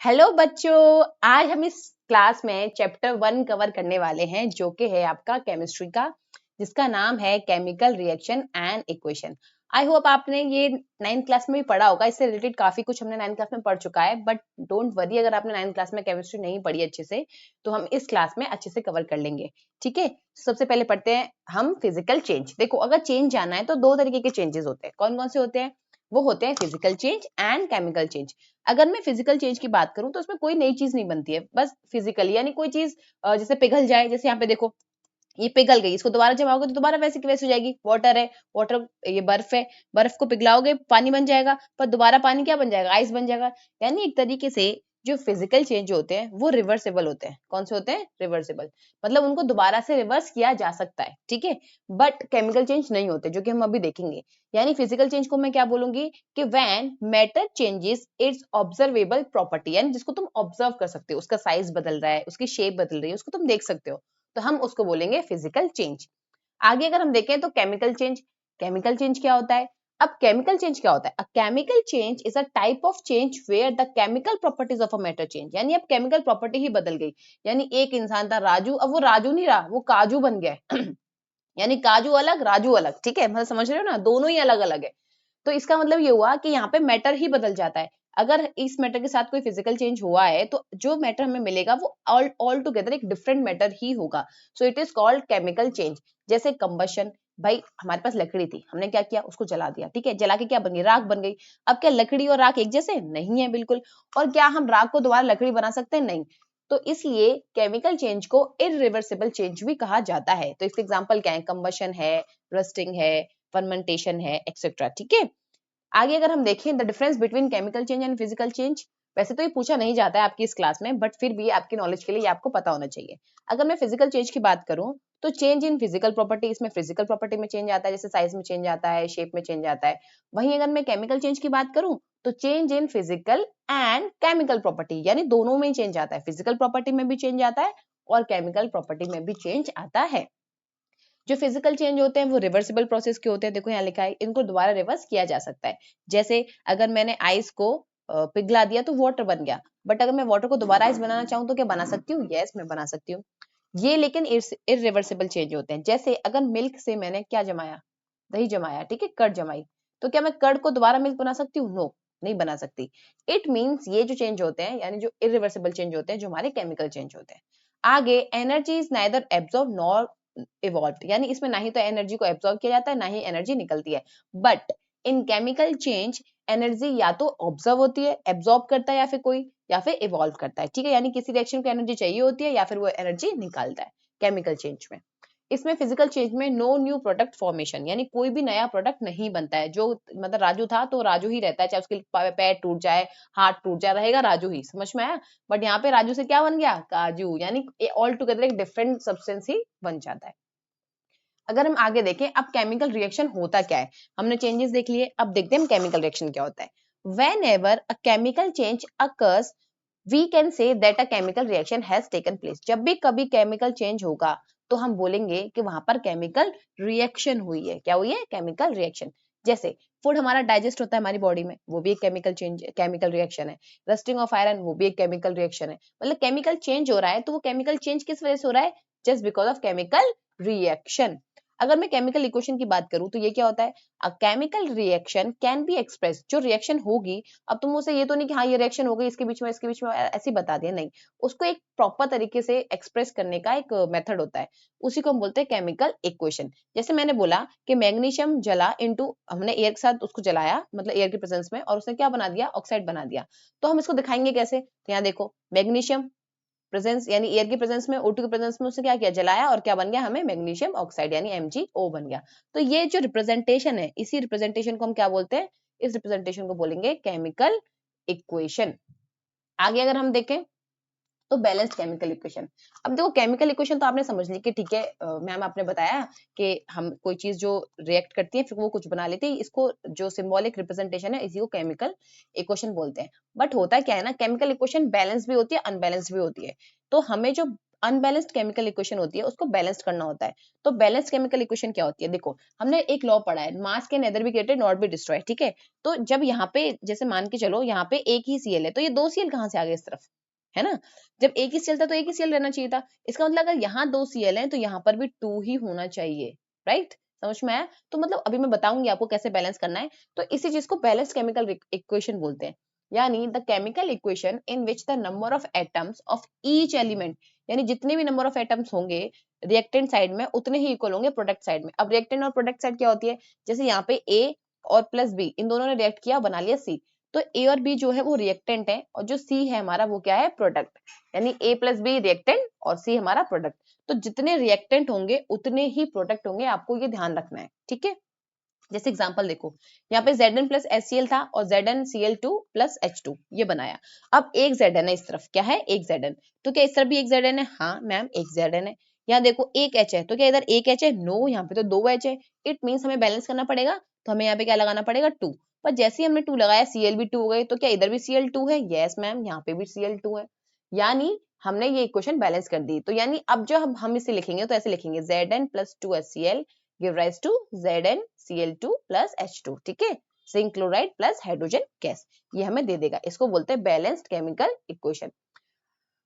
Hello बच्चों, आज हम इस क्लास में चैप्टर 1 कवर करने वाले हैं जो कि है आपका केमिस्ट्री का, जिसका नाम है chemical reaction and equation. I hope आपने ये 9th क्लास में भी पढ़ा होगा। इससे रिलेटेड काफी कुछ हमने 9th क्लास में पढ़ चुका है, बट डोंट वरी अगर आपने 9th क्लास में केमिस्ट्री नहीं पढ़ी अच्छे से तो हम इस क्लास में अच्छे से कवर कर लेंगे। ठीक है, सबसे पहले पढ़ते हैं हम फिजिकल चेंज। देखो, अगर चेंज जाना है तो दो तरीके के चेंजेस होते हैं। कौन कौन से होते हैं? वो होते हैं physical change and chemical change. अगर मैं फिजिकल चेंज की बात करूं तो उसमें कोई नई चीज नहीं बनती है, बस फिजिकली, यानी कोई चीज जैसे पिघल जाए। जैसे यहाँ पे देखो, ये पिघल गई, इसको दोबारा जमाओगे तो दोबारा वैसे की वैसे हो जाएगी। वाटर है, वाटर, ये बर्फ है, बर्फ को पिघलाओगे पानी बन जाएगा, पर दोबारा पानी क्या बन जाएगा? आइस बन जाएगा। यानी एक तरीके से जो फिजिकल चेंज होते हैं वो रिवर्सेबल होते हैं। कौन से होते हैं? रिवर्सेबल, मतलब उनको दोबारा से रिवर्स किया जा सकता है। ठीक है, बट केमिकल चेंज नहीं होते, जो कि हम अभी देखेंगे। यानी फिजिकल चेंज को मैं क्या बोलूंगी कि when matter changes it's observable property, यानी जिसको तुम ऑब्जर्व कर सकते हो, उसका साइज बदल रहा है, उसकी शेप बदल रही है, उसको तुम देख सकते हो, तो हम उसको बोलेंगे फिजिकल चेंज। आगे अगर हम देखें तो केमिकल चेंज। केमिकल चेंज क्या होता है? अब केमिकल चेंज क्या होता है? A chemical change is a type of change where the chemical properties of a matter change. यानी अब केमिकल प्रॉपर्टी ही बदल गई। यानी एक इंसान था राजू, अब वो राजू नहीं रहा, वो काजू बन गया है। यानी काजू अलग, राजू अलग। ठीक है, मतलब समझ रहे हो ना, दोनों ही अलग अलग है। तो इसका मतलब ये हुआ कि यहाँ पे मैटर ही बदल जाता है। अगर इस मैटर के साथ कोई फिजिकल चेंज हुआ है तो जो मैटर हमें मिलेगा वो ऑल टुगेदर एक डिफरेंट मैटर ही होगा। So it is called chemical change. जैसे कंबशन, भाई हमारे पास लकड़ी थी, हमने क्या किया? उसको जला दिया। ठीक है, जला के क्या बन गई? राख बन गई। अब क्या लकड़ी और राख एक जैसे नहीं है? बिल्कुल। और क्या हम राख को दोबारा लकड़ी बना सकते हैं? नहीं। तो इसलिए केमिकल चेंज को इरिवर्सिबल चेंज भी कहा जाता है। तो इसके एग्जांपल क्या है? कंबशन है, रस्टिंग है, फर्मेंटेशन है, एक्सेट्रा। ठीक है, आगे अगर हम देखें the difference between chemical change and physical change, वैसे तो ये पूछा नहीं जाता है आपकी इस क्लास में, बट फिर भी आपकी नॉलेज के लिए ये आपको पता होना चाहिए। अगर मैं फिजिकल चेंज की बात करूं तो चेंज इन फिजिकल प्रॉपर्टी, इसमें फिजिकल प्रॉपर्टी में चेंज आता है, जैसे साइज में चेंज आता है, शेप में चेंज आता है। वहीं अगर मैं केमिकल चेंज की बात करूं तो change in physical and chemical property, यानी दोनों में चेंज आता है। फिजिकल प्रॉपर्टी में भी चेंज आता है और केमिकल प्रॉपर्टी में भी चेंज आता है। जो फिजिकल चेंज होते हैं वो रिवर्सिबल प्रोसेस के होते हैं। देखो यहाँ लिखा है, इनको दोबारा रिवर्स किया जा सकता है। जैसे अगर मैंने आइस को पिघला दिया तो वाटर बन गया, बट अगर मैं वाटर को दोबारा आइस बनाना चाहूँ तो क्या बना सकती हूँ? यस, मैं बना सकती हूँ। ये लेकिन इरिवर्सिबल चेंज होते हैं। जैसे अगर मिल्क से मैंने क्या जमाया? दही जमाया। ठीक है, कर्ड जमाई, तो क्या मैं कर्ड को दोबारा मिल्क बना सकती हूँ? नो, नहीं बना सकती। इट मीन्स ये जो चेंज होते हैं, यानी जो इरिवर्सिबल चेंज होते हैं, जो हमारे केमिकल चेंज होते हैं। आगे energy is neither absorb nor evolve, यानी इसमें ना ही तो एनर्जी को एब्जॉर्ब किया जाता है, ना ही एनर्जी निकलती है। But in chemical change energy या तो ऑब्जर्व होती है, एब्जॉर्ब करता है, या फिर कोई, या फिर इवॉल्व करता है। ठीक है, यानी किसी रिएक्शन को एनर्जी चाहिए होती है या फिर वो एनर्जी निकालता है केमिकल चेंज में। इसमें फिजिकल चेंज में नो न्यू प्रोडक्ट फॉर्मेशन, यानी कोई भी नया प्रोडक्ट नहीं बनता है। जो मतलब राजू था तो राजू ही रहता है, चाहे उसके पैर टूट जाए, हाथ टूट जाए, रहेगा राजू ही। समझ में आया? बट यहाँ पे राजू से क्या बन गया? काजू, यानी ऑल टुगेदर एक डिफरेंट सब्सटेंस ही बन जाता है। अगर हम आगे देखें, अब केमिकल रिएक्शन होता क्या है? हमने चेंजेस देख लिए, अब देखते हैं केमिकल रिएक्शन क्या होता है। Whenever a chemical change occurs, we can say that a chemical reaction has taken place. जब भी कभी केमिकल चेंज होगा तो हम बोलेंगे कि वहां पर केमिकल रिएक्शन हुई है। क्या हुई है? Chemical reaction. जैसे फूड हमारा डाइजेस्ट होता है हमारी बॉडी में, वो भी एक केमिकल चेंज, केमिकल रिएक्शन है। रस्टिंग ऑफ आयरन, वो भी एक केमिकल रिएक्शन है। मतलब केमिकल चेंज हो रहा है, तो वो केमिकल चेंज किस वजह से हो रहा है? Just because of chemical reaction. अगर मैं केमिकल इक्वेशन की बात करूं तो ये क्या होता है? A chemical reaction can be express, जो रिएक्शन होगी, अब तुम उसे ये तो नहीं कि हाँ ये रिएक्शन हो गई, इसके बीच में ऐसे बता दिया, नहीं। उसको एक प्रॉपर तरीके से एक्सप्रेस करने का एक मेथड होता है, उसी को हम बोलते हैं केमिकल इक्वेशन। जैसे मैंने बोला कि मैग्नीशियम जला इनटू, हमने एयर के साथ उसको जलाया, मतलब एयर के प्रेजेंस में, और उसने क्या बना दिया? ऑक्साइड बना दिया। तो हम इसको दिखाएंगे कैसे? तो यहाँ देखो, मैग्नीशियम प्रेजेंस, यानी एयर की प्रेजेंस में, O2 की प्रेजेंस में उसने क्या किया? जलाया, और क्या बन गया हमें? मैग्नीशियम ऑक्साइड, यानी MgO बन गया। तो ये जो रिप्रेजेंटेशन है, इसी रिप्रेजेंटेशन को हम क्या बोलते हैं? इस रिप्रेजेंटेशन को बोलेंगे केमिकल इक्वेशन। आगे अगर हम देखें तो बैलेंस्ड केमिकल इक्वेशन। अब देखो, केमिकल इक्वेशन तो आपने समझ ली कि ठीक है, मैम आपने बताया कि हम कोई चीज जो रिएक्ट करती है फिर वो कुछ बना लेती है, इसको जो सिंबॉलिक रिप्रेजेंटेशन है इसी को केमिकल इक्वेशन बोलते हैं। बट होता क्या है ना, केमिकल इक्वेशन बैलेंस भी होती है, अनबैलेंस भी होती है। तो हमें जो अनबैलेंस्ड केमिकल इक्वेशन होती है उसको बैलेंस करना होता है। तो बैलेंस्ड केमिकल इक्वेशन क्या होती है? देखो हमने एक लॉ पढ़ा है, मास can nether be created not be destroyed, ठीक है। तो जब यहाँ पे जैसे मान के चलो यहाँ पे एक ही Cl है, तो ये 2 Cl कहाँ से आ गए इस तरफ, है ना। जब एक ही Cl था तो एक ही Cl रहना चाहिए था। इसका मतलब अगर यहाँ 2 Cl है तो यहाँ पर भी 2 ही होना चाहिए, राइट। समझ में आया? तो मतलब अभी मैं बताऊंगी आपको कैसे बैलेंस करना है। तो इसी चीज को बैलेंस्ड केमिकल इक्वेशन बोलते हैं। यानी the chemical equation in which the number of atoms of each element, यानी जितने भी नंबर ऑफ एटम्स होंगे रिएक्टेंट साइड में उतने ही इक्वल होंगे प्रोडक्ट साइड में। अब रिएक्टेंट और प्रोडक्ट साइड क्या होती है? जैसे यहाँ पे ए और प्लस बी इन दोनों ने रिएक्ट किया, बना लिया सी, तो ए और बी जो है वो रिएक्टेंट है और जो सी है हमारा वो क्या है? प्रोडक्ट। यानी ए प्लस बी रिएक्टेंट और सी हमारा प्रोडक्ट। तो जितने रिएक्टेंट होंगे उतने ही प्रोडक्ट होंगे, आपको ये ध्यान रखना है, ठीक है। जैसे एग्जांपल देखो, यहाँ पे Zn प्लस HCl था और ZnCl2 प्लस H2 ये बनाया। अब एक Zn है इस तरफ, क्या है? एक Zn। तो क्या इस तरफ भी एक Zn है? हाँ मैम एक Zn है। यहाँ देखो एक H है, तो क्या इधर एक H है? नो, यहाँ पे तो दो H है। इट मीन्स हमें बैलेंस करना पड़ेगा, तो हमें यहाँ पे क्या लगाना पड़ेगा? 2। पर जैसे ही हमने 2 लगाया Cl भी 2 हो गए, तो क्या इधर भी Cl2 है? यस मैम, यहाँ पे भी Cl2 है। यानी हमने ये इक्वेशन बैलेंस कर दी। तो यानी अब जो हम इसे लिखेंगे तो ऐसे लिखेंगे Zn plus 2HCl give rise to ZnCl2 plus H2, ठीक है। Zinc chloride plus hydrogen gas, ये हमें दे देगा। इसको बोलते हैं बैलेंस्ड केमिकल इक्वेशन।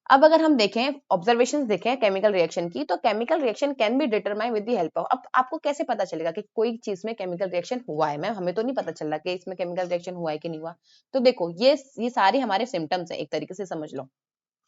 अब अगर हम देखें ऑब्जर्वेशंस देखें केमिकल रिएक्शन की, तो chemical reaction can be determine with the help of. अब आपको कैसे पता चलेगा कि कोई चीज में केमिकल रिएक्शन हुआ है? मैम हमें तो नहीं पता चल रहा कि इसमें केमिकल रिएक्शन हुआ है कि नहीं हुआ। तो देखो ये सारे हमारे सिम्टम्स हैं, एक तरीके से समझ लो।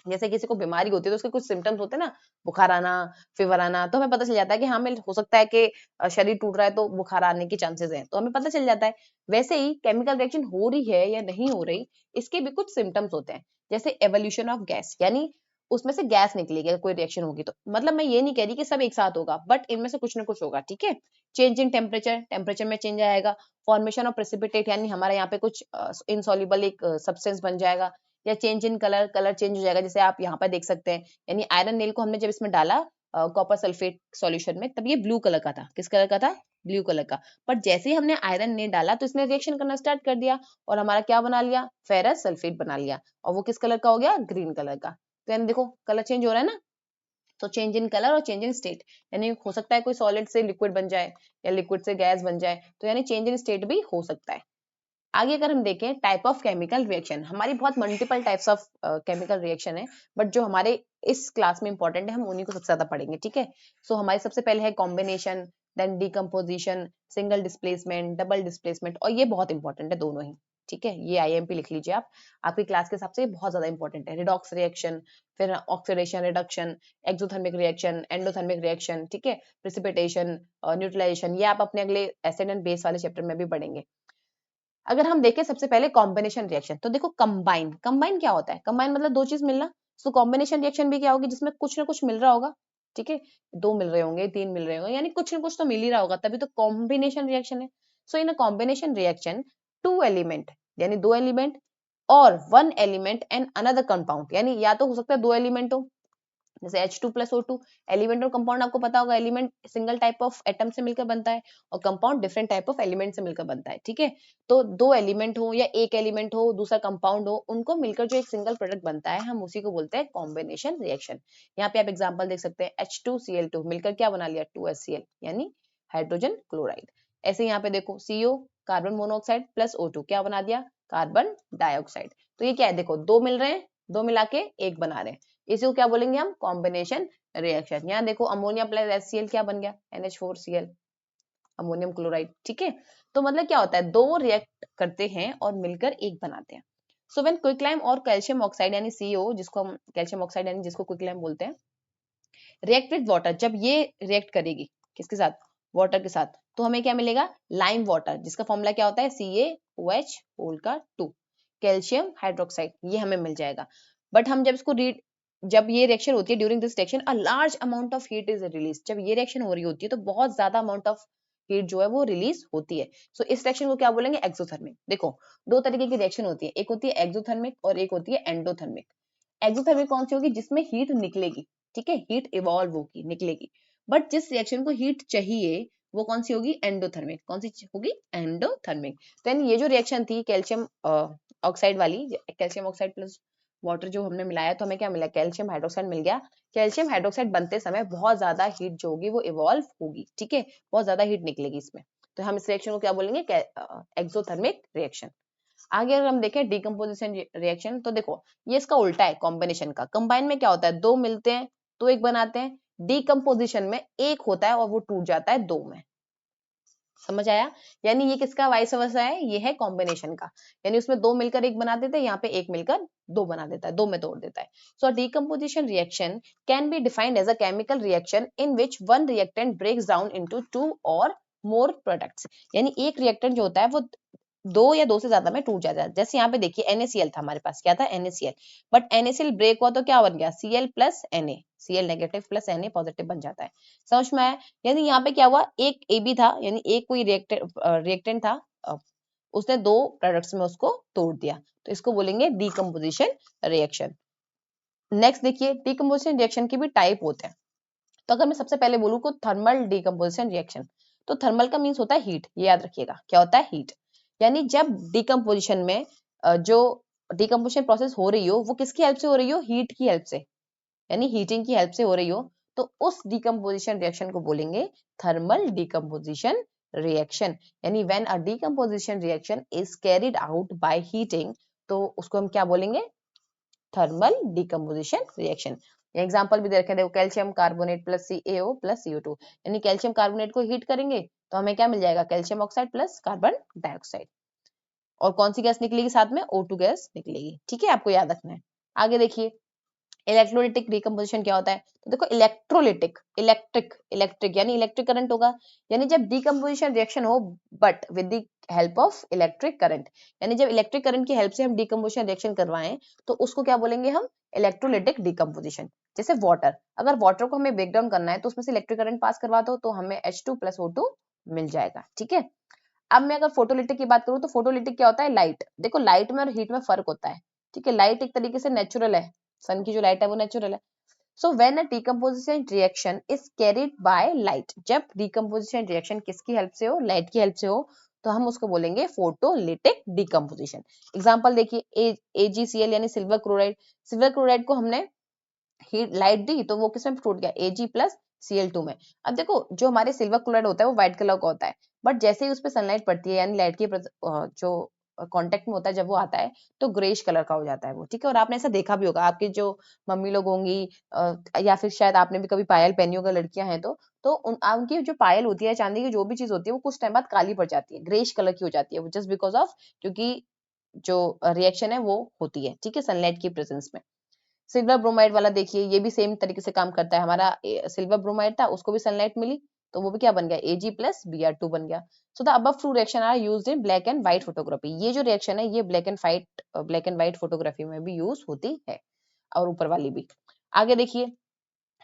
जैसे किसी को बीमारी होती है तो उसके कुछ सिम्टम्स होते हैं ना, बुखार आना, फीवर आना, तो हमें पता चल जाता है कि हाँ मैं हो सकता है कि शरीर टूट रहा है तो बुखार आने की चांसेस हैं, तो हमें पता चल जाता है। वैसे ही केमिकल रिएक्शन हो रही है या नहीं हो रही, इसके भी कुछ सिम्टम्स होते हैं। जैसे एवोल्यूशन ऑफ गैस, यानी उसमें से गैस निकलेगी अगर कोई रिएक्शन होगी तो। मतलब मैं ये नहीं कह रही कि सब एक साथ होगा, बट इनमें से कुछ ना कुछ होगा, ठीक है। चेंज इन टेम्परेचर, टेम्परेचर में चेंज आएगा। फॉर्मेशन ऑफ प्रेसिपिटेट, यानी हमारे यहाँ पे कुछ इनसॉल्युबल एक सब्सटेंस बन जाएगा। या change in colour, colour change हो जाएगा, जैसे आप यहाँ पर देख सकते हैं। यानी आयरन नेल को हमने जब इसमें डाला कॉपर सल्फेट सॉल्यूशन में, तब ये ब्लू कलर का था। किस कलर का था? ब्लू कलर का। पर जैसे ही हमने आयरन नेल डाला तो इसने रिएक्शन करना स्टार्ट कर दिया और हमारा क्या बना लिया? फेरस सल्फेट बना लिया, और वो किस कलर का हो गया? ग्रीन कलर का। तो यानी देखो कलर चेंज हो रहा है ना। तो चेंज इन कलर और चेंज इन स्टेट, यानी हो सकता है कोई सॉलिड से लिक्विड बन जाए या लिक्विड से गैस बन जाए, तो यानी चेंज इन स्टेट भी हो सकता है। आगे अगर हम देखें टाइप ऑफ केमिकल रिएक्शन, हमारी बहुत multiple types of chemical reaction है, बट जो हमारे इस क्लास में इंपॉर्टेंट है हम उन्हीं को सबसे ज्यादा पढ़ेंगे, ठीक है। सो हमारे सबसे पहले है combination, then decomposition, single displacement, double displacement, और ये बहुत इंपॉर्टेंट है दोनों ही, ठीक है। ये आईएमपी लिख लीजिए आप, आपकी क्लास के हिसाब से बहुत ज्यादा इंपॉर्टेंट है। रिडॉक्स रिएक्शन, फिर oxidation reduction, exothermic reaction, endothermic reaction, ठीक है, प्रेसिपिटेशन और न्यूट्रलाइजेशन, ये आप अपने अगले एसिड एंड बेस वाले चैप्टर में भी पढ़ेंगे। अगर हम देखें सबसे पहले कॉम्बिनेशन रिएक्शन, तो देखो कंबाइन, कंबाइन क्या होता है? कंबाइन मतलब दो चीज मिलना। सो कॉम्बिनेशन रिएक्शन भी क्या होगी? जिसमें कुछ ना कुछ मिल रहा होगा, ठीक है। दो मिल रहे होंगे, तीन मिल रहे होंगे, यानी कुछ ना कुछ तो मिल ही रहा होगा, तभी तो कॉम्बिनेशन रिएक्शन है। So in a combination reaction, two element, यानी दो एलिमेंट, और one element and another compound, यानी या तो हो सकता है दो एलिमेंट हो, जैसे H2 प्लस O2। एलिमेंट और कंपाउंड आपको पता होगा, element single type of atom से मिलकर बनता है और compound different type of element से मिलकर बनता है, ठीक है। तो दो एलिमेंट हो या एक एलिमेंट हो दूसरा कंपाउंड हो, उनको मिलकर जो एक सिंगल प्रोडक्ट बनता है, हम उसी को बोलते हैं कॉम्बिनेशन रिएक्शन। यहाँ पे आप एग्जांपल देख सकते हैं, H2Cl2 मिलकर क्या बना लिया? 2HCl, यानी हाइड्रोजन क्लोराइड। ऐसे यहाँ पे देखो CO carbon monoxide plus O2 क्या बना दिया? Carbon dioxide. तो ये क्या है? देखो दो मिल रहे हैं, दो मिला के एक बना रहे हैं, इसी को क्या बोलेंगे हम? Combination reaction. यहाँ देखो अमोनिया प्लस HCl क्या बन गया? NH4Cl, अमोनियम क्लोराइड, ठीक है। तो मतलब क्या होता है? दो रिएक्ट करते हैं और मिलकर एक बनाते हैं। सो व्हेन क्विकलाइम और कैल्शियम ऑक्साइड यानी CO, जिसको हम कैल्शियम ऑक्साइड यानी जिसको क्विकलाइम बोलते हैं, रिएक्ट विद वाटर, जब ये रिएक्ट करेगी किसके साथ? वाटर के साथ, तो हमें क्या मिलेगा? लाइम वाटर, जिसका फॉर्मूला क्या होता है? CaOH होल का 2, कैल्शियम हाइड्रोक्साइड, ये हमें मिल जाएगा। बट हम जब इसको जब ये रिएक्शन होती है, during this reaction a large amount of heat is release, जब ये रिएक्शन हो रही होती है तो बहुत ज्यादा अमाउंट ऑफ हीट जो है वो रिलीज होती है। सो इस रिएक्शन को क्या बोलेंगे? एक्सोथर्मिक। देखो दो तरीके की रिएक्शन होती है, एक होती है एक्सोथर्मिक और एक होती है एंडोथर्मिक। एक्सोथर्मिक कौन सी होगी? जिसमें हीट निकलेगी, ठीक है, हीट इवॉल्व होगी, निकलेगी। बट जिस रिएक्शन को हीट चाहिए वो कौन सी होगी? एंडोथर्मिक। कौन सी होगी? एंडोथर्मिक। देन ये जो रिएक्शन थी कैल्शियम ऑक्साइड वाली, कैल्शियम ऑक्साइड प्लस वाटर जो हमने मिलाया तो हमें क्या मिला, कैल्शियम हाइड्रोक्साइड मिल गया। कैल्शियम हाइड्रोक्साइड बनते समय बहुत ज्यादा हीट जो होगी वो इवॉल्व होगी, ठीक है, बहुत ज्यादा हीट निकलेगी इसमें, तो हम इस रिएक्शन को क्या बोलेंगे, एक्सोथर्मिक रिएक्शन। आगे अगर हम देखें डिकम्पोजिशन रिएक्शन, तो देखो ये इसका उल्टा है कॉम्बिनेशन का। कंबाइन में क्या होता है, दो मिलते हैं तो एक बनाते हैं, डिकम्पोजिशन में एक होता है और वो टूट जाता है दो में। समझ आया, यानी ये किसका वाइस वर्सा है, ये है कॉम्बिनेशन का, यानी उसमें दो मिलकर एक बना देते हैं, यहाँ पे एक मिलकर दो बना देता है, दो में तोड़ देता है। So decomposition reaction can be defined as a chemical reaction in which one reactant breaks down into two or more products, यानी एक रिएक्टेंट जो होता है वो दो या दो से ज्यादा में टूट जाता है। जैसे यहाँ पे देखिए NaCl था हमारे पास, क्या था NaCl, बट NaCl ब्रेक हुआ तो क्या बन गया, Cl plus Na, Cl negative plus Na positive बन जाता है। समझ में आया, यानी यहाँ पे क्या हुआ, एक AB था, यानी एक कोई रिएक्टेंट था, उसने दो प्रोडक्ट्स में उसको तोड़ दिया, तो इसको बोलेंगे डिकम्पोजिशन रिएक्शन। नेक्स्ट देखिए, डिकम्पोजिशन रिएक्शन के भी टाइप होते हैं। तो अगर मैं सबसे पहले बोलूँ को थर्मल डिकम्पोजिशन रिएक्शन, तो थर्मल का मीन्स होता है हीट, ये याद रखिएगा क्या होता है, हीट। यानी जब डिकम्पोजिशन में जो डिकम्पोजिशन प्रोसेस हो रही हो वो किसकी हेल्प से हो रही हो, हीट की हेल्प से, यानी हीटिंग की हेल्प से हो रही हो, तो उस डिकम्पोजिशन रिएक्शन को बोलेंगे थर्मल डिकम्पोजिशन रिएक्शन। यानी when a decomposition reaction is carried out by heating, तो उसको हम क्या बोलेंगे, थर्मल डिकम्पोजिशन रिएक्शन। एग्जांपल भी दे रखे हैं, देखो calcium carbonate plus CaO plus CO2, यानी कैल्शियम कार्बोनेट को हीट करेंगे तो हमें क्या मिल जाएगा, calcium oxide plus carbon dioxide, और कौन सी गैस निकलेगी साथ में, O2 गैस निकलेगी, ठीक है, आपको याद रखना है। आगे देखिए, इलेक्ट्रोलिटिक डिकम्पोजिशन क्या होता है, तो देखो इलेक्ट्रोलिटिक, इलेक्ट्रिक, इलेक्ट्रिक यानी इलेक्ट्रिक करंट होगा, यानी जब डिकम्पोजिशन रिएक्शन हो but with the help of electric current, यानी जब इलेक्ट्रिक करंट की हेल्प से हम डिकम्पोजिशन रिएक्शन करवाएं तो उसको क्या बोलेंगे हम, इलेक्ट्रोलिटिक डिकम्पोजिशन। जैसे वाटर, अगर वाटर को हमें ब्रेक डाउन करना है तो उसमें से इलेक्ट्रिक करंट पास करवा दो तो हमें H2 प्लस O2 मिल जाएगा, ठीक है। अब मैं अगर फोटोलिटिक की बात करूं तो फोटोलिटिक क्या होता है, लाइट। देखो लाइट में और हीट में फर्क होता है, ठीक है, लाइट एक तरीके से नेचुरल है, सन की जो लाइट है वो नेचुरल है। So when a decomposition reaction is carried by light, जब डिकम्पोजिशन रिएक्शन किसकी हेल्प से हो, लाइट की हेल्प से हो, तो हम उसको बोलेंगे फोटोलिटिक डिकम्पोजिशन। एग्जांपल देखिए, AgCl यानी सिल्वर क्लोराइड, सिल्वर क्लोराइड को हमने हीट लाइट दी तो वो किसमें टूट गया, Ag प्लस Cl2 में। अब देखो जो हमारे सिल्वर क्लोराइड होता है वो व्हाइट कलर का होता है, बट जैसे ही उस पर सनलाइट पड़ती है यानी लाइट की जो कांटेक्ट में होता है, जब वो आता है तो ग्रेश कलर का हो जाता है वो, ठीक है। और आपने ऐसा देखा भी होगा, आपकी जो मम्मी लोग होंगी या फिर शायद आपने भी कभी पायल पहनी होगा, लड़कियां हैं तो उनकी जो पायल होती है, चांदी की जो भी चीज होती है, वो कुछ टाइम बाद काली पड़ जाती है, ग्रेश कलर की हो जाती है, वो जस्ट बिकॉज ऑफ, क्योंकि जो रिएक्शन है वो होती है, ठीक है, सनलाइट की प्रेजेंस में। सिल्वर ब्रोमाइड वाला देखिए, ये भी सेम तरीके से काम करता है, हमारा सिल्वर ब्रोमाइड था, उसको भी सनलाइट मिली तो वो भी क्या बन गया, Ag प्लस Br2 बन गया। So the above two reaction are used in black and white photography, ये जो रिएक्शन है ये ब्लैक एंड व्हाइट फोटोग्राफी में भी यूज होती है, और ऊपर वाली भी। आगे देखिए,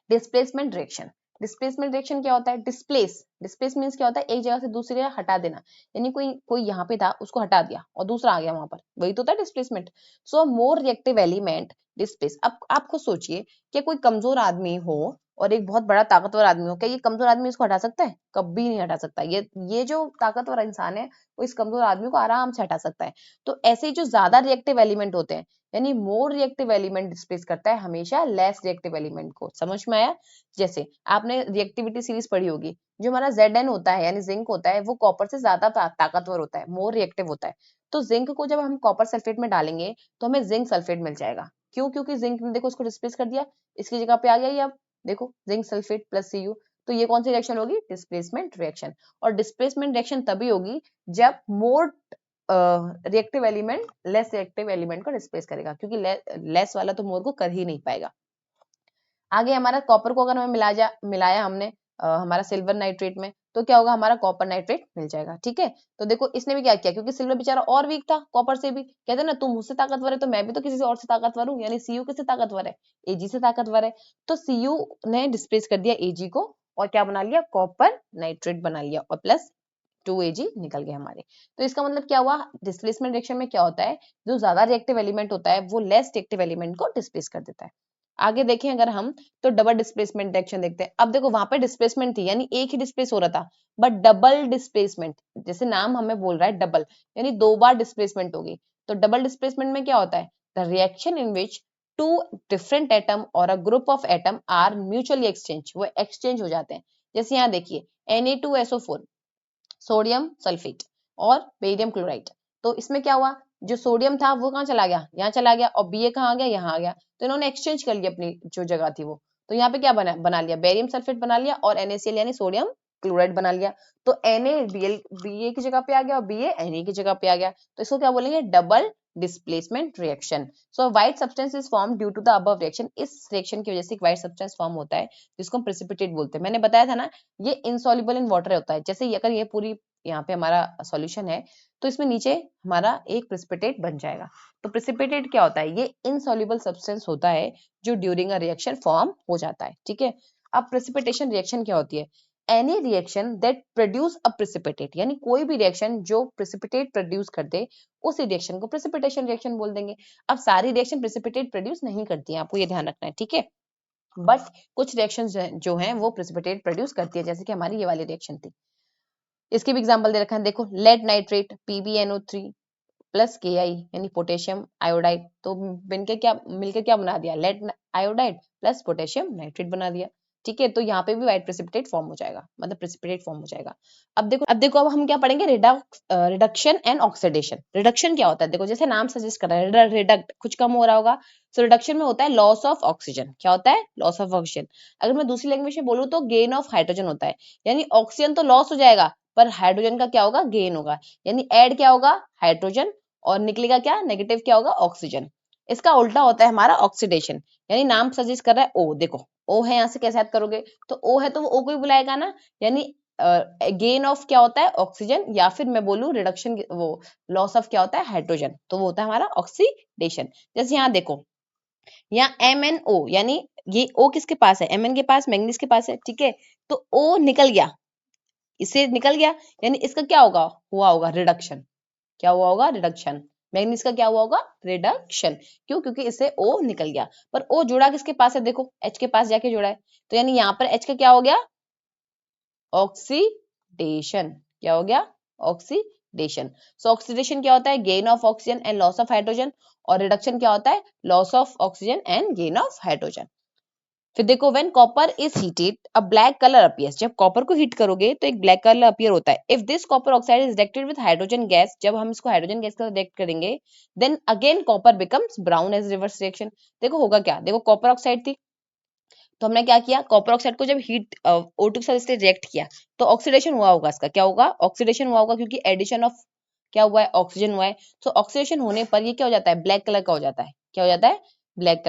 डिस्प्लेसमेंट रिएक्शन, डिस्प्लेसमेंट रिएक्शन क्या होता है, डिस्प्लेस मींस क्या होता है, एक जगह से दूसरी जगह हटा देना, यानी कोई कोई यहाँ पे था उसको हटा दिया और दूसरा आ गया वहां पर, वही तो होता है डिस्प्लेसमेंट। सो मोर रिएक्टिव एलिमेंट डिस्प्लेस। अब आप खुद सोचिए कि कोई कमजोर आदमी हो और एक बहुत बड़ा ताकतवर आदमी हो, क्या ये कमजोर आदमी इसको हटा सकता है, कभी नहीं हटा सकता। ये जो ताकतवर इंसान है वो इस कमजोर आदमी को आराम से हटा सकता है। तो ऐसे ही जो ज्यादा रिएक्टिव एलिमेंट होते हैं, यानी मोर रिएक्टिव एलिमेंट डिस्प्लेस करता है हमेशा लेस रिएक्टिव एलिमेंट को। समझ में आया, जैसे आपने रिएक्टिविटी सीरीज पढ़ी होगी, जो हमारा Zn होता है यानी जिंक होता है, वो कॉपर से ज्यादा ताकतवर होता है, मोर रिएक्टिव होता है। तो जिंक को जब हम कॉपर सल्फेट में डालेंगे तो हमें जिंक सल्फेट मिल जाएगा। क्यों, क्योंकि जिंक ने देखो उसको डिस्प्लेस कर दिया, इसकी जगह पे आ गया ये, अब देखो जिंक सल्फेट प्लस Cu, तो ये कौन सी रिएक्शन होगी, डिस्प्लेसमेंट रिएक्शन। और डिस्प्लेसमेंट रिएक्शन तभी होगी जब more reactive element less reactive element को डिस्प्लेस करेगा, क्योंकि लेस वाला तो मोर को कर ही नहीं पाएगा। आगे हमारा कॉपर को अगर हमें मिलाया हमने हमारा सिल्वर नाइट्रेट में, तो क्या होगा, हमारा कॉपर नाइट्रेट मिल जाएगा, ठीक है। तो देखो इसने भी क्या किया, क्योंकि सिल्वर बेचारा और वीक था कॉपर से भी, कहते हैं ना तुम मुझसे ताकतवर है तो मैं भी तो किसी से और से ताकतवर हूँ, यानी Cu किससे ताकतवर है, Ag से ताकतवर है। तो Cu ने डिस्प्लेस कर दिया Ag को और क्या बना लिया, कॉपर नाइट्रेट बना लिया, और प्लस 2Ag निकल गए हमारे। तो इसका मतलब क्या हुआ, डिस्प्लेसमेंट रिएक्शन में क्या होता है, जो ज्यादा रिएक्टिव एलिमेंट होता है वो लेस रिएक्टिव एलिमेंट को डिस्प्लेस कर देता है। आगे देखें अगर हम, तो डबल डिस्प्लेसमेंट रिएक्शन देखते हैं। अब देखो वहां पे डिस्प्लेसमेंट थी, यानी एक ही डिस्प्लेस हो रहा था, बट डबल डिस्प्लेसमेंट, जैसे नाम हमें बोल रहा है डबल, यानी दो बार डिस्प्लेसमेंट होगी। तो डबल डिस्प्लेसमेंट में क्या होता है, the reaction in which two different atom or a group of atom are mutually exchange, वो एक्सचेंज हो जाते हैं। जैसे यहाँ देखिए Na2SO4 सोडियम सल्फेट और बेरियम क्लोराइड, तो इसमें क्या हुआ, जो सोडियम था वो कहाँ चला गया, यहाँ चला गया, और Ba कहाँ आ गया, यहाँ आ गया, तो इन्होंने एक्सचेंज कर लिया अपनी जो जगह थी वो, तो यहाँ पे क्या बना लिया, बेरियम सल्फेट बना लिया और NaCl यानी सोडियम क्लोराइड बना लिया। तो Na की जगह पे आ गया और Ba Na की जगह पे आ गया, तो इसको क्या बोलेंगे, double displacement reaction. So white substance is form due to the above reaction, इस रिएक्शन की वजह से एक व्हाइट सब्सटेंस फॉर्म होता है जिसको हम प्रेसिपिटेट बोलते हैं। मैंने बताया था ना, ये इनसॉल्युबल इन वाटर होता है। जैसे अगर ये पूरी यहाँ पे हमारा सॉल्यूशन है तो इसमें नीचे हमारा एक प्रेसिपिटेट बन जाएगा। तो प्रेसिपिटेट क्या होता है, ये इनसॉल्युबल सब्सटेंस होता है जो ड्यूरिंग अ रिएक्शन फॉर्म हो जाता है, ठीक है। अब प्रेसिपिटेशन रिएक्शन क्या होती है, any reaction that produce a precipitate, यानी कोई भी रिएक्शन जो प्रेसिपिटेट प्रोड्यूस कर दे उसी रिएक्शन को प्रेसिपिटेशन रिएक्शन बोल देंगे। अब सारी रिएक्शन प्रेसिपिटेट प्रोड्यूस नहीं करती हैं, आपको ये ध्यान रखना है, ठीक है। बट कुछ रिएक्शंस जो हैं वो प्रेसिपिटेट प्रोड्यूस करती है, जैसे कि हमारी ये वाली रिएक्शन थी। इसकी भी एग्जांपल दे रखा है, देखो lead nitrate PbNO3 plus Ki यानी पोटेशियम आयोडाइड, तो मिलकर क्या बना दिया, lead iodide plus potassium nitrate बना दिया, ठीक है। तो यहाँ पे भी व्हाइट प्रेसिपिटेट फॉर्म हो जाएगा, मतलब प्रेसिपिटेट फॉर्म हो जाएगा। अब हम क्या पढ़ेंगे, रिडक्शन एंड ऑक्सीडेशन। रिडक्शन क्या होता है, देखो जैसे नाम सजेस्ट कर रहा है, रिडक्ट कुछ कम हो रहा होगा, सो रिडक्शन में होता है लॉस ऑफ ऑक्सीजन। क्या होता है, लॉस ऑफ ऑक्सीजन। अगर मैं दूसरी लैंग्वेज में बोलूँ तो गेन ऑफ हाइड्रोजन होता है, यानी ऑक्सीजन तो लॉस हो जाएगा पर हाइड्रोजन का क्या होगा, गेन होगा, यानी ऐड क्या होगा, हाइड्रोजन, और निकलेगा क्या, नेगेटिव क्या होगा, ऑक्सीजन। इसका उल्टा होता है हमारा ऑक्सीडेशन, यानी नाम सजेस्ट कर रहा है ओ, देखो ओ है, यहाँ से कैसे याद करोगे, तो ओ है तो वो ओ को ही बुलाएगा ना, यानी गेन ऑफ क्या होता है, ऑक्सीजन, या फिर मैं बोलूं रिडक्शन, वो लॉस ऑफ क्या होता है, हाइड्रोजन, तो वो होता है हमारा ऑक्सीडेशन। जैसे यहाँ देखो, यहाँ MnO यानी ये O किसके पास है, Mn के पास, मैंगनीज के पास है, ठीक है। तो O निकल गया, इससे निकल गया, यानी इसका क्या होगा, हुआ होगा रिडक्शन। क्या हुआ होगा, रिडक्शन। मैग्नीज का क्या हुआ होगा, रिडक्शन। क्यों, क्योंकि इससे O निकल गया, पर O जुड़ा किसके पास है, देखो H के पास जाके जुड़ा है, तो यानी यहाँ पर H का क्या हो गया, ऑक्सीडेशन। क्या हो गया, ऑक्सीडेशन। सो ऑक्सीडेशन क्या होता है, gain of oxygen and loss of hydrogen, और रिडक्शन क्या होता है, loss of oxygen and gain of hydrogen. फिर देखो when copper is heated a black colour appears, जब कॉपर को हीट करोगे तो एक ब्लैक कलर अपीयर होता है। If this copper oxide is reacted with hydrogen gas, जब हम इसको हाइड्रोजन गैस के साथ रिएक्ट करेंगे, then again copper becomes brown as reverse reaction. देखो होगा क्या, देखो कॉपर ऑक्साइड थी, तो हमने क्या किया, कॉपर ऑक्साइड को जब हीट O2 के साथ इसने रिएक्ट किया तो ऑक्सीडेशन हुआ होगा, इसका क्या होगा, ऑक्सीडेशन हुआ होगा, क्योंकि एडिशन ऑफ क्या हुआ है, ऑक्सीजन हुआ है। तो ऑक्सीडेशन होने पर ये क्या हो जाता है, ब्लैक कलर का हो जाता है। क्या हो जाता है, ब्लैक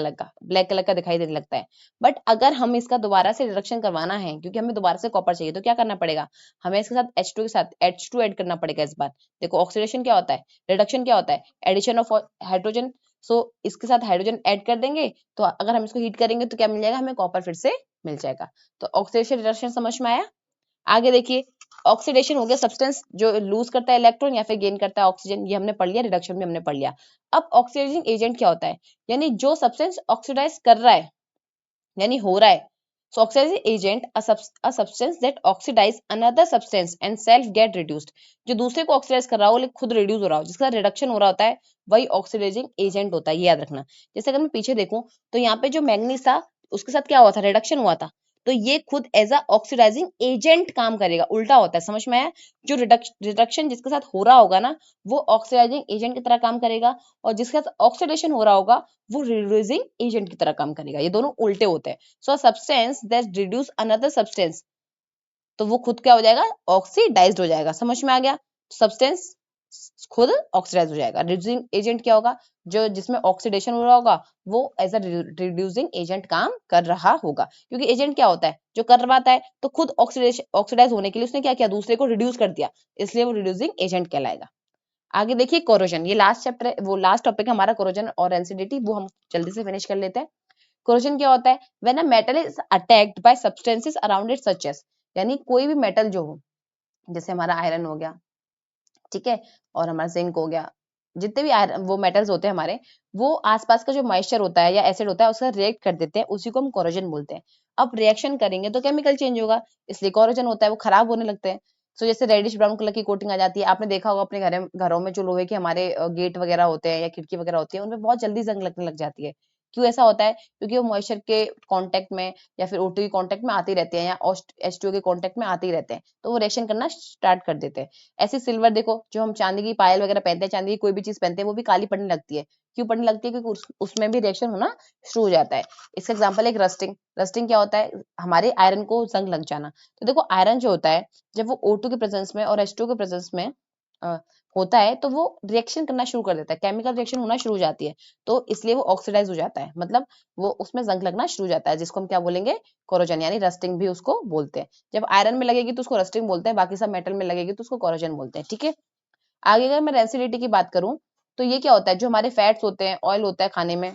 कलर का दिखाई देने लगता है। बट अगर हम इसका दोबारा से रिडक्शन करवाना है, क्योंकि हमें दोबारा से कॉपर चाहिए, तो क्या करना पड़ेगा, हमें इसके साथ H2 के साथ H2 ऐड करना पड़ेगा इस बार। देखो ऑक्सीडेशन क्या होता है, रिडक्शन क्या होता है, एडिशन ऑफ हाइड्रोजन। सो इसके साथ हाइड्रोजन ऐड कर देंगे, तो अगर हम इसको हीट करेंगे तो क्या मिल जाएगा, हमें कॉपर फिर से मिल जाएगा। तो ऑक्सीडेशन रिडक्शन समझ में आया। आगे देखिए, ऑक्सीडेशन हो गया सब्सटेंस जो लूज करता है इलेक्ट्रॉन या फिर गेन करता है ऑक्सीजन, ये हमने पढ़ लिया, रिडक्शन भी हमने पढ़ लिया। अब ऑक्सीडाइजिंग एजेंट क्या होता है, यानी जो सब्सटेंस ऑक्सीडाइज कर रहा है, यानी हो रहा है। So oxidising agent a substance that oxidise another substance and self get reduced, जो दूसरे को ऑक्सीडाइज कर रहा हो लेकिन खुद रिड्यूस हो रहा हो, जिसका रिडक्शन हो रहा होता है, वही ऑक्सीडाइजिंग एजेंट होता है, ये याद रखना। जैसे अगर मैं पीछे देखूं तो यहाँ पे जो मैग्नीज था उसके साथ क्या हुआ था, रिडक्शन हुआ था, तो ये खुद एज अ ऑक्सीडाइजिंग एजेंट काम करेगा, उल्टा होता है, समझ में आया। जो रिडक्शन जिसके साथ हो रहा होगा ना, वो ऑक्सीडाइजिंग एजेंट की तरह काम करेगा, और जिसके साथ ऑक्सीडेशन हो रहा होगा वो रिड्यूसिंग एजेंट की तरह काम करेगा, ये दोनों उल्टे होते हैं। So substance that reduce another substance, तो वो खुद क्या हो जाएगा, ऑक्सीडाइज्ड हो जाएगा, समझ में आ गया। सब्सटेंस खुद ऑक्सीडाइज हो जाएगा। रिड्यूसिंग एजेंट क्या होगा, जो जिसमें ऑक्सीडेशन हो रहा होगा वो एज अ रिड्यूसिंग एजेंट काम कर रहा होगा, क्योंकि एजेंट क्या होता है, जो करवाता है, तो खुद ऑक्सीडाइज होने के लिए उसने क्या किया, दूसरे को रिड्यूस कर दिया, इसलिए वो रिड्यूसिंग एजेंट कहलाएगा। आगे देखिए कोरोजन, ये लास्ट चैप्टर है, वो लास्ट टॉपिक है हमारा, कोरोजन और एसिडिटी, वो हम जल्दी से फिनिश कर लेते हैं। कोरोजन क्या होता है, when a metal is attacked by substances around it such as, यानी कोई भी मेटल जो हो, जैसे हमारा आयरन हो गया, ठीक है, और हमारा जिंक हो गया, जितने भी आयरन वो मेटल्स होते हैं हमारे, वो आसपास का जो मॉइस्चर होता है या एसिड होता है उसका रिएक्ट कर देते हैं, उसी को हम कोरोजन बोलते हैं। अब रिएक्शन करेंगे तो केमिकल चेंज होगा, इसलिए कोरोजन होता है, वो खराब होने लगते हैं। सो जैसे रेडिश ब्राउन कलर की कोटिंग आ जाती है, आपने देखा होगा अपने घरों में जो लोहे के हमारे गेट वगैरह होते हैं या खिड़की वगैरह होती है, उनमें बहुत जल्दी जंग लगने लग जाती है, क्यों ऐसा होता है? क्योंकि वो मॉइस्चर के कांटेक्ट में या फिर O2 के कांटेक्ट में आते रहते हैं या H2O के कांटेक्ट में आते ही रहते हैं, तो वो रिएक्शन करना स्टार्ट कर देते हैं। ऐसे सिल्वर देखो, जो हम चांदी की पायल वगैरह पहनते हैं, चांदी की कोई भी चीज पहनते हैं, वो भी काली पड़ने लगती है। क्यों पड़ने लगती है? क्योंकि उसमें भी रिएक्शन होना शुरू हो जाता है। इसका एग्जाम्पल एक रस्टिंग। रस्टिंग क्या होता है? हमारे आयरन को जंग लग जाना। तो देखो आयरन जो होता है, जब वो O2 के प्रेजेंस में और H2O के प्रेजेंस में होता है, तो वो रिएक्शन करना शुरू कर देता है, केमिकल रिएक्शन होना शुरू हो जाती है, तो इसलिए वो ऑक्सीडाइज हो जाता है, मतलब वो उसमें जंग लगना शुरू हो जाता है, जिसको हम क्या बोलेंगे? कोरोजन, यानी रस्टिंग भी उसको बोलते हैं। जब आयरन में लगेगी तो उसको रस्टिंग बोलते हैं, बाकी सब मेटल में लगेगी तो उसको कोरोजन बोलते हैं। ठीक है, आगे अगर मैं रेंसिडिटी की बात करूं, तो ये क्या होता है? जो हमारे फैट्स होते हैं, ऑयल होता है खाने में,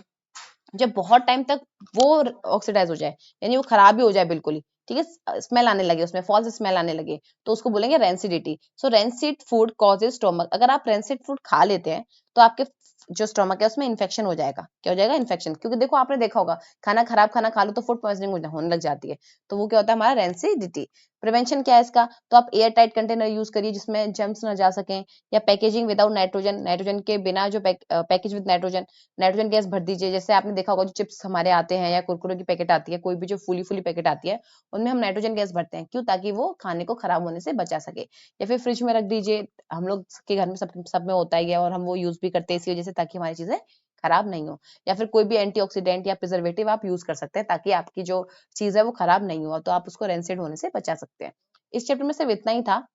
जब बहुत टाइम तक वो ऑक्सीडाइज हो जाए, यानी वो खराब ही हो जाए बिल्कुल ही, ठीक है, स्मेल आने लगे, उसमें फॉल्स स्मेल आने लगे, तो उसको बोलेंगे रेंसिडिटी। सो रेंसिड फूड कॉजेज स्टोमक। अगर आप रेंसिड फूड खा लेते हैं तो आपके जो स्टोमक है उसमें इन्फेक्शन हो जाएगा। क्या हो जाएगा? इन्फेक्शन। क्योंकि देखो आपने देखा होगा, खाना खराब खाना खा लो तो फूड पॉइजनिंग होने लग जाती है, तो वो क्या होता है? हमारा रेंसिडिटी। प्रिवेंशन क्या है इसका? तो आप एयर टाइट कंटेनर यूज करिए जिसमें जर्म्स न जा सकें, या पैकेजिंग विदाउट नाइट्रोजन, नाइट्रोजन के बिना जो package with nitrogen, nitrogen gas भर दीजिए। जैसे आपने देखा होगा, जो चिप्स हमारे आते हैं या कुरकुरे की पैकेट आती है, कोई भी जो फूली फूली पैकेट आती है, उनमें हम नाइट्रोजन गैस भरते हैं। क्यों? ताकि वो खाने को खराब होने से बचा सके। या फिर फ्रिज में रख दीजिए, हम लोग के घर में सब में होता ही है, और हम वो यूज भी करते हैं इसी वजह से, ताकि हमारी चीजें खराब नहीं हो। या फिर कोई भी एंटीऑक्सीडेंट या प्रिजर्वेटिव आप यूज कर सकते हैं, ताकि आपकी जो चीज है वो खराब नहीं हो, तो आप उसको रेंसिड होने से बचा सकते हैं। इस चैप्टर में सिर्फ इतना ही था।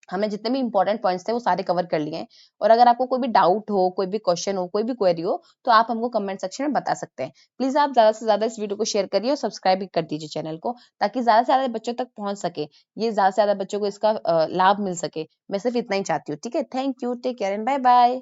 हमने जितने भी इंपॉर्टेंट पॉइंट्स थे वो सारे कवर कर लिए हैं। और अगर आपको कोई भी डाउट हो, कोई भी क्वेश्चन हो, कोई भी क्वेरी हो, तो आप हमको कमेंट सेक्शन में बता सकते हैं। प्लीज आप ज्यादा से ज्यादा इस वीडियो को शेयर करिए और सब्सक्राइब भी कर दीजिए चैनल को, ताकि ज्यादा से ज्यादा बच्चों तक पहुंच सके, ये ज्यादा से ज्यादा बच्चों को इसका लाभ मिल सके। मैं सिर्फ इतना ही चाहती हूँ। ठीक है, thank you, take care and bye bye.